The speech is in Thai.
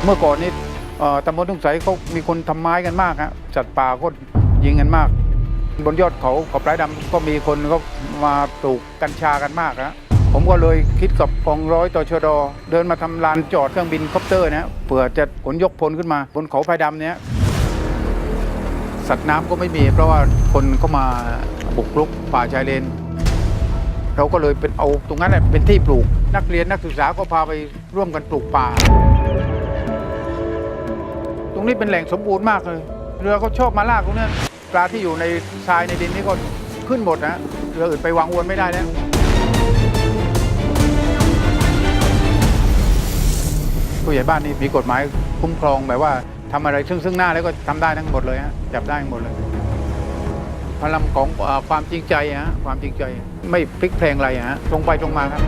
เมื่อก่อนนี้ตำบลทุ่งใสเขามีคนทำไม้กันมากฮะสัตว์ป่าก็ยิงกันมากบนยอดเขาปลายดำก็มีคนก็มาปลูกกัญชากันมากฮะผมก็เลยคิดกับกองร้อยตชดเดินมาทำลานจอดเครื่องบินคอปเตอร์นะเผื่อจะขนยกพลขึ้นมาบนเขาพลายดำเนี้ยสัตว์น้ำก็ไม่มีเพราะว่าคนก็มาบุกรุกป่าชายเลนเราก็เลยเป็นเอาตรงนั้นเป็นที่ปลูกนักเรียนนักศึกษาก็พาไปร่วมกันปลูกป่าตรงนี้เป็นแหล่งสมบูรณ์มากเลยเรือก็ชอบมาลากตรงนี้ปลาที่อยู่ในทรายในดินนี่ก็ขึ้นหมดนะเรืออื่นไปวางอวนไม่ได้แล้วผู้ใหญ่บ้านนี่มีกฎหมายคุ้มครองแบบว่าทำอะไรซึ่งหน้าแล้วก็ทำได้ทั้งหมดเลยฮะจับได้ทั้งหมดเลยพลังของความจริงใจฮะความจริงใจไม่พลิกแพลงอะไรฮะตรงไปตรงมาครับ